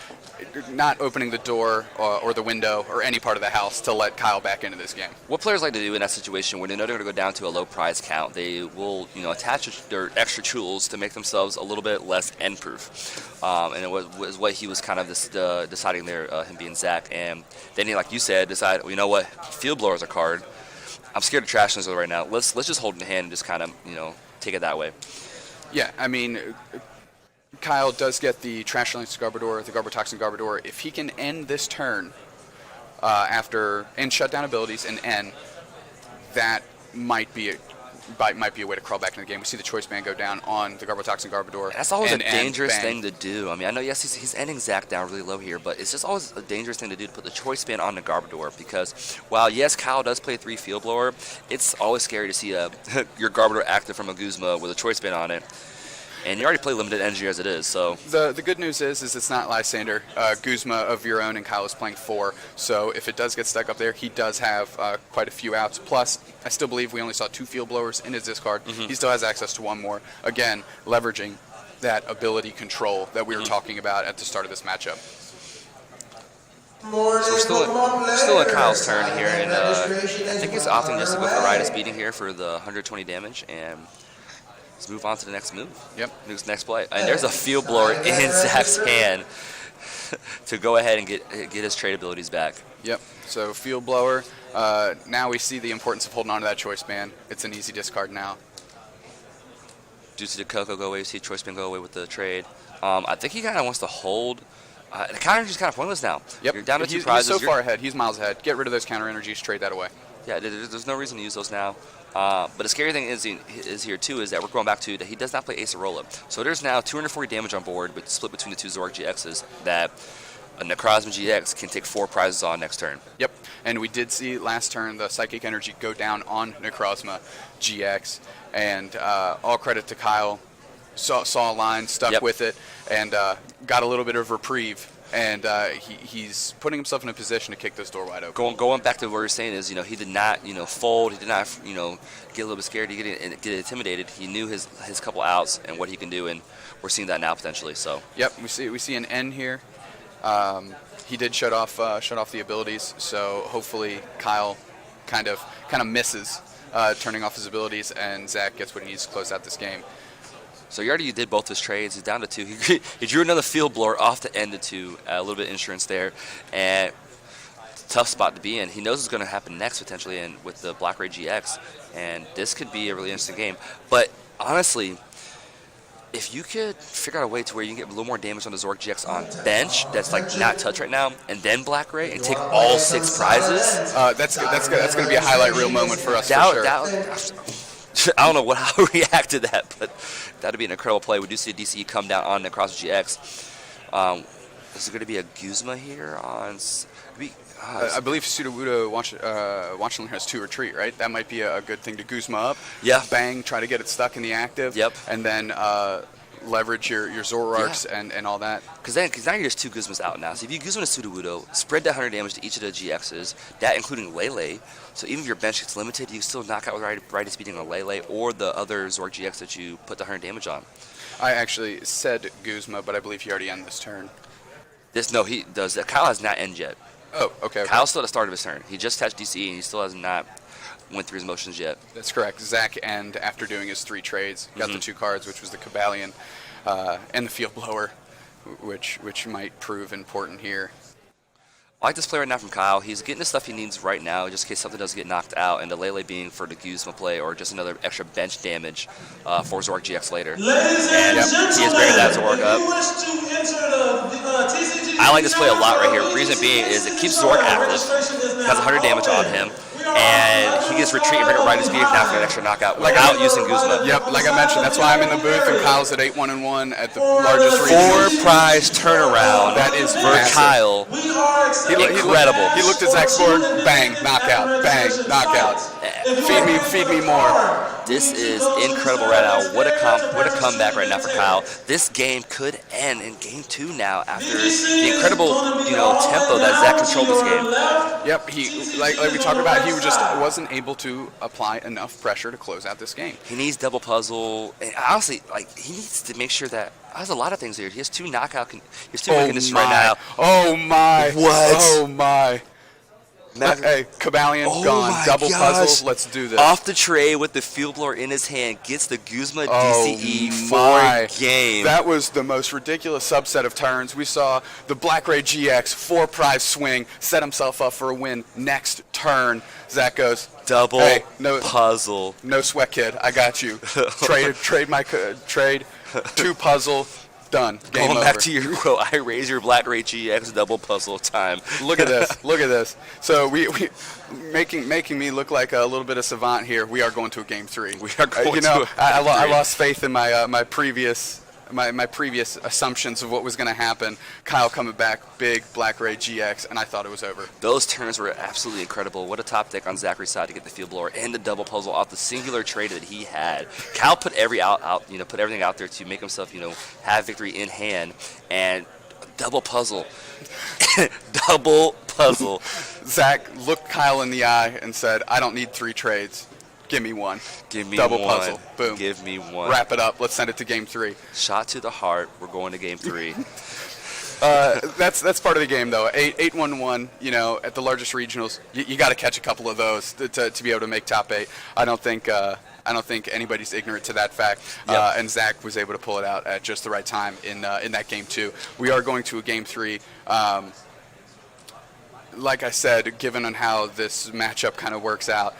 Not opening the door or the window or any part of the house to let Kyle back into this game. What players like to do in that situation when they know they're going to go down to a low prize count, they will attach their extra tools to make themselves a little bit less end proof. And it was what he was kind of deciding there, him being Zach. And then he, like you said, decided, well, you know what, field blower's a card. I'm scared of Trash Lance right now. Let's just hold in the hand and just kind of take it that way. Yeah, I mean. Kyle does get the Trash Lance Garbodor, the Garbotoxin Garbodor. If he can end this turn and shut down abilities and end, that might be a way to crawl back into the game. We see the choice band go down on the Garbotoxin Garbodor. That's always a dangerous thing to do. I mean, I know, yes, he's ending Zach down really low here, but it's just always a dangerous thing to do to put the choice band on the Garbodor because while, yes, Kyle does play 3 field blower, it's always scary to see your Garbodor active from a Guzma with a choice band on it. And you already play limited energy as it is, so. The good news is it's not Lysander. Guzma of your own and Kyle is playing 4. So if it does get stuck up there, he does have quite a few outs. Plus, I still believe we only saw 2 field blowers in his discard. He still has access to 1 more. Again, leveraging that ability control that we were talking about at the start of this matchup. So we're still in Kyle's turn here, and I think he's opting just to go for Riotous Beating here for the 120 damage, and let's move on to the next move. Yep. Next play. And there's a Field Blower in Zach's hand to go ahead and get his trade abilities back. Yep. So Field Blower. Now we see the importance of holding on to that choice band. It's an easy discard now. Due to the Coco go away, you see choice band go away with the trade. I think he kind of wants to hold. The counter energy is kind of pointless now. Yep. You're down to two prizes. He's so far ahead. He's miles ahead. Get rid of those counter energies. Trade that away. Yeah, there's no reason to use those now. But the scary thing is here too is that we're going back to that he does not play Ace Arola. So there's now 240 damage on board, but split between the two Zorg GXs that a Necrozma GX can take 4 prizes on next turn. Yep. And we did see last turn the Psychic Energy go down on Necrozma GX, and all credit to Kyle. Saw a line, stuck with it, and got a little bit of reprieve. And he's putting himself in a position to kick this door wide open. Going back to what you're saying is, he did not, fold. He did not, get a little bit scared. He get intimidated. He knew his couple outs and what he can do, and we're seeing that now potentially. So. Yep, we see an N here. He did shut off the abilities, so hopefully Kyle kind of misses turning off his abilities, and Zach gets what he needs to close out this game. So he already did both his trades. He's down to 2. He drew another Field Blower off the end of 2. A little bit of insurance there. And tough spot to be in. He knows what's going to happen next potentially and with the Black Ray GX. And this could be a really interesting game. But honestly, if you could figure out a way to where you can get a little more damage on the Zorg GX on bench that's like not touched right now, and then Black Ray and take all 6 prizes. That's going to be a highlight reel moment for us for sure. I don't know how to react to that, but that'd be an incredible play. We do see a DCE come down on Necrozma GX. Is there going to be a Guzma here on? I believe Sudowoodo Watchling has 2 retreat, right? That might be a good thing to Guzma up. Yeah. Bang, try to get it stuck in the active. Yep. And then leverage your Zoroarks and all that. Because now you're just 2 Guzmas out now. So if you Guzma to Sudowoodo, spread that 100 damage to each of the GXs, that including Lele. So even if your bench gets limited, you can still knock out with Riotous Beating on Lele or the other Zorg GX that you put the 100 damage on. I actually said Guzma, but I believe he already ended this turn. He does. Kyle has not ended yet. Oh, okay. Kyle's still at the start of his turn. He just touched DCE, and he still has not went through his motions yet. That's correct. Zach end after doing his 3 trades. Got the 2 cards, which was the Cabalion and the Field Blower, which might prove important here. I like this play right now from Kyle. He's getting the stuff he needs right now, just in case something does get knocked out, and the Lele being for the Guzma play or just another extra bench damage for Zorg GX later. And he is bringing that Zorg up. I like this play a lot right here. Reason being is it keeps Zorg active, has 100 damage on him, and he gets retreat and bring up Riotous Beating after an extra knockout without using Guzma. Yep, like I mentioned, that's why I'm in the booth, and Kyle's at 8-1-1 at the largest region. 4 prize turnaround. That is for Kyle. Incredible. He looked at Zach's board, bang, knockout, bang, knockout. Feed me more. This is incredible right now. What a comeback right now for Kyle. This game could end in game 2 now after the incredible tempo that Zach controlled this game. Yep, he like we talked about, he just wasn't able to apply enough pressure to close out this game. He needs double puzzle, and honestly, he needs to make sure that there's a lot of things here. He has 2 knockout. He has 2 recognition right now. Oh my! What? Oh my! Hey, Cabalion gone. Double puzzle. Let's do this. Off the tray with the Field Blower in his hand, gets the Guzma DCE for game. That was the most ridiculous subset of turns. We saw the Black Ray GX 4 prize swing, set himself up for a win next turn. Zach goes, double puzzle. No sweat, kid. I got you. Trade. 2 puzzle. Done. Game Going over. back to your I raise your Black Ray GX double puzzle time. Look at this. Look at this. So we making me look like a little bit of savant here. We are going to a game 3. We are going to. I lost faith in my previous assumptions of what was going to happen. Kyle coming back, big Black Ray GX, and I thought it was over. Those turns were absolutely incredible. What a top deck on Zachary's side to get the Field Blower and the double puzzle off the singular trade that he had. Kyle put everything out there to make himself, have victory in hand, and double puzzle. Double puzzle. Zach looked Kyle in the eye and said, "I don't need 3 trades. Give me 1. Give me double 1. Puzzle. Boom. Give me 1. Wrap it up. Let's send it to game 3. Shot to the heart. We're going to game 3. That's part of the game, though. 8-1-1, at the largest regionals, you got to catch a couple of those to be able to make top 8. I don't think anybody's ignorant to that fact. Yep. And Zach was able to pull it out at just the right time in that game 2. We are going to a game 3. Like I said, given on how this matchup kind of works out,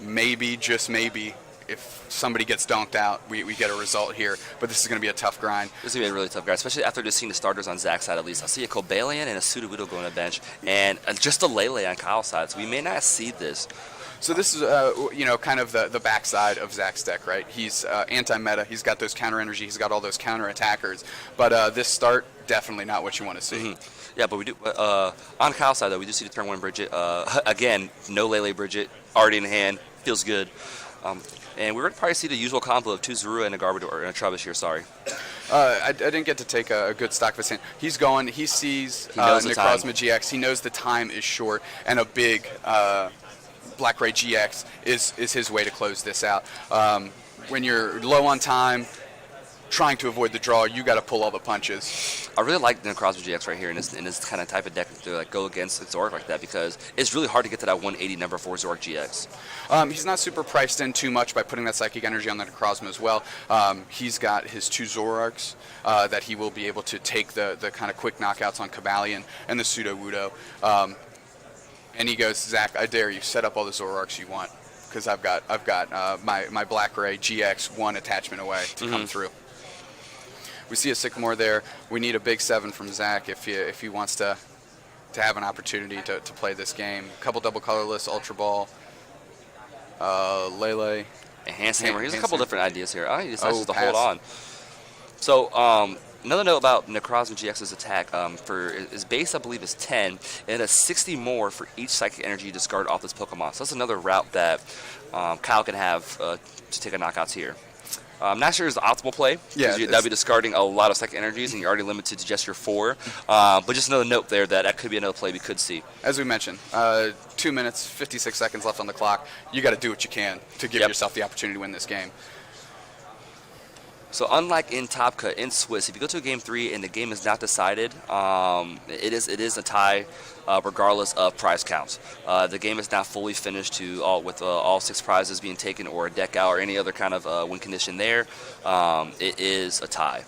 maybe, just maybe, if somebody gets donked out, we get a result here. But this is going to be a tough grind. This is going to be a really tough grind, especially after just seeing the starters on Zach's side at least. I see a Kobalian and a Sudowoodo going to bench, and just a Lele on Kyle's side. So we may not see this. So this is, kind of the backside of Zach's deck, right? He's anti-meta. He's got those counter energy. He's got all those counter attackers. But this start, definitely not what you want to see. Mm-hmm. Yeah, but we do on Kyle's side though. We do see the turn 1 Bridget. Again, no Lele Bridget already in hand. Feels good. And we're going to probably see the usual combo of 2 Zorua and a Garbodor and a Trubbish here. Sorry. I didn't get to take a good stock of his hand. He's going. He sees Necrozma GX. He knows the time is short, and a big Black Ray GX is his way to close this out. When you're low on time, trying to avoid the draw, you got to pull all the punches. I really like the Necrozma GX right here in this kind of type of deck to go against Zoroark like that, because it's really hard to get to that 180 number for Zoroark GX. He's not super priced in too much by putting that Psychic Energy on the Necrozma as well. He's got his 2 Zoroarks that he will be able to take the kind of quick knockouts on Kobalion and the Sudowoodo. And he goes, Zach, I dare you, set up all the Zoroarks you want, because I've got my Black Ray GX 1 attachment away to come through. We see a Sycamore there. We need a big 7 from Zach if he wants to have an opportunity to play this game. A couple double colorless, Ultra Ball, Lele. Enhanced Hammer. Here's a couple different ideas here. He decides to hold on. So another note about Necrozma GX's attack, for his base I believe is 10, and a 60 more for each Psychic Energy you discard off this Pokemon. So that's another route that Kyle can have to take a knockouts here. I'm not sure it's the optimal play, because that'd be discarding a lot of Psychic Energies, and you're already limited to just your 4. But just another note there that could be another play we could see. As we mentioned, 2 minutes, 56 seconds left on the clock. You got to do what you can to give yourself the opportunity to win this game. So unlike in Top Cut, in Swiss, if you go to a game 3 and the game is not decided, it is a tie regardless of prize counts. The game is not fully finished with all 6 prizes being taken or a deck out or any other kind of win condition there. It is a tie.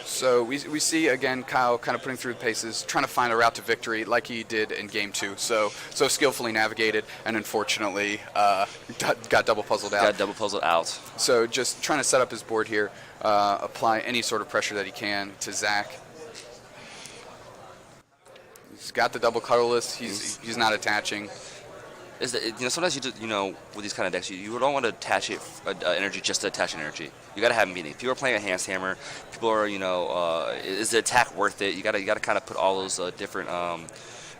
So we see, again, Kyle kind of putting through the paces, trying to find a route to victory like he did in Game 2. So skillfully navigated, and unfortunately got double puzzled out. So just trying to set up his board here, apply any sort of pressure that he can to Zach. He's got the double colorless. He's not attaching. Sometimes with these kind of decks, you don't want to attach energy just to attach energy. You got to have meaning. People are playing a Enhanced Hammer. People are, is the attack worth it? You got to kind of put all those different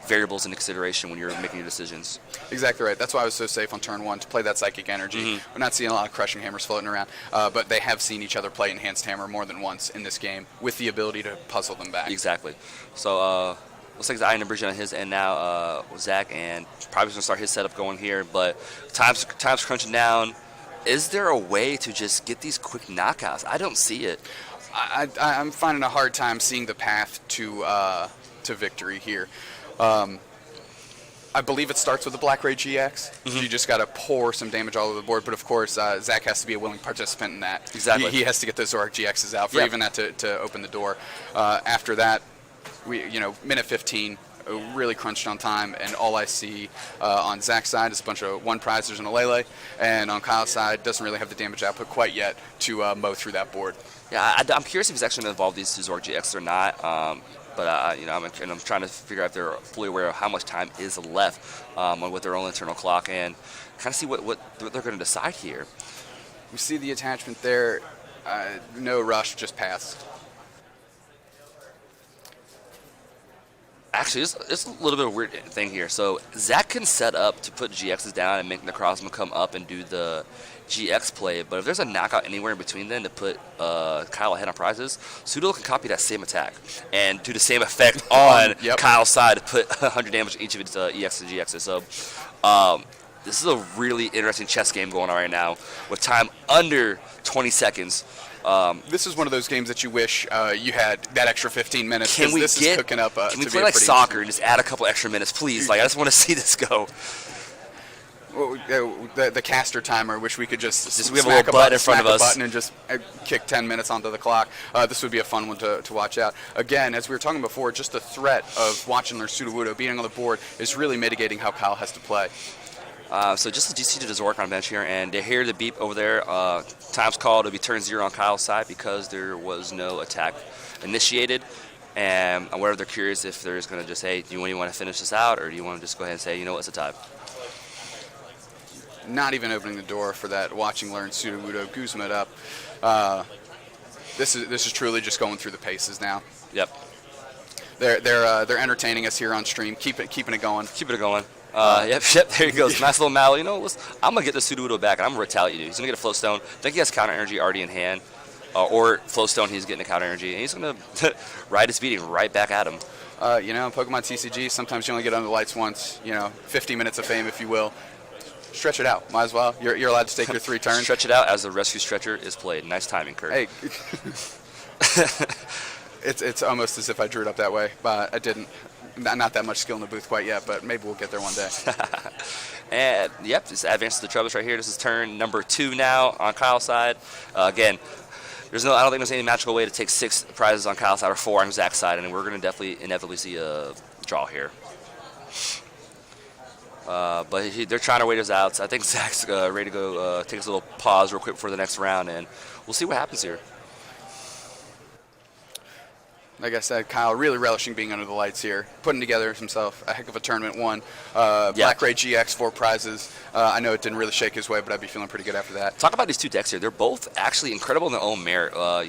variables into consideration when you're making your decisions. Exactly right. That's why I was so safe on turn 1 to play that Psychic Energy. We're not seeing a lot of Crushing Hammers floating around, but they have seen each other play Enhanced Hammer more than once in this game with the ability to puzzle them back. Exactly. So looks like the Iron Bridge on his end now, Zach, and probably going to start his setup going here, but time's crunching down. Is there a way to just get these quick knockouts? I don't see it. I'm finding a hard time seeing the path to victory here. I believe it starts with the Black Ray GX. You just got to pour some damage all over the board, but of course, Zach has to be a willing participant in that. Exactly. He has to get those Zoroark GXs out for even that to open the door. After that, minute 15, really crunched on time, and all I see on Zach's side is a bunch of 1 prizers and a Lele, and on Kyle's side, doesn't really have the damage output quite yet to mow through that board. Yeah, I'm curious if he's actually going to evolve these Zoroark GX or not. But I'm trying to figure out if they're fully aware of how much time is left with their own internal clock, and kind of see what they're going to decide here. We see the attachment there. No rush, just pass. Actually, it's a little bit of a weird thing here. So Zach can set up to put GXs down and make Necrozma come up and do the GX play, but if there's a knockout anywhere in between then to put Kyle ahead on prizes, Sudowoodo can copy that same attack and do the same effect on Kyle's side to put 100 damage on each of its EX and GXs. So this is a really interesting chess game going on right now with time under 20 seconds. This is one of those games that you wish you had that extra 15 minutes. Can we this is cooking up? Can we to play be like soccer and just add a couple extra minutes, please? Like I just want to see this go. The caster timer, which we could just we have a little button in front of us, button and just kick 10 minutes onto the clock. This would be a fun one to watch out. Again, as we were talking before, just the threat of watching their Sudowoodo being on the board is really mitigating how Kyle has to play. So just the GC does work on bench here, and they hear the beep over there. Time's called. It'll be turn 0 on Kyle's side because there was no attack initiated. And I'm aware they're curious if they're just going to just say, do you want to finish this out, or do you want to just go ahead and say, you know what, it's a tie? Not even opening the door for that watching learn Sudowoodo Guzma it up. This is truly just going through the paces now. Yep. They're entertaining us here on stream, keeping it going. Keeping it going. Yep, there he goes. Nice little Mal. You know, I'm going to get the Sudowoodo back, and I'm going to retaliate you. He's going to get a flow stone. I think he has counter energy already in hand. Or flow stone, he's getting a counter energy. And he's going to ride his beating right back at him. Pokemon TCG, sometimes you only get under the lights once. 50 minutes of fame, if you will. Stretch it out. Might as well. You're allowed to take your 3 turns. Stretch it out as the rescue stretcher is played. Nice timing, Kurt. Hey. It's almost as if I drew it up that way, but I didn't. Not that much skill in the booth quite yet, but maybe we'll get there one day. And, yep, just advances the Trubbish right here. This is turn number 2 now on Kyle's side. Again, I don't think there's any magical way to take 6 prizes on Kyle's side or 4 on Zach's side, and we're going to definitely inevitably see a draw here. But they're trying to wait us out. So I think Zach's ready to go take a little pause real quick for the next round, and we'll see what happens here. Like I said, Kyle really relishing being under the lights here, putting together himself a heck of a tournament. Black Ray GX, 4 prizes. I know it didn't really shake his way, but I'd be feeling pretty good after that. Talk about these 2 decks here. They're both actually incredible in their own merit. I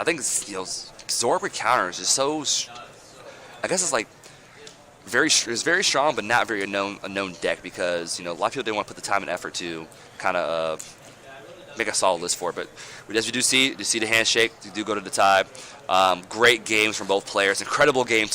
think Zorb with counters is so. I guess it's like it's very strong, but not very a known deck because a lot of people didn't want to put the time and effort to kind of make a solid list for it. But as you see the handshake, you do go to the tie. Great games from both players. Incredible game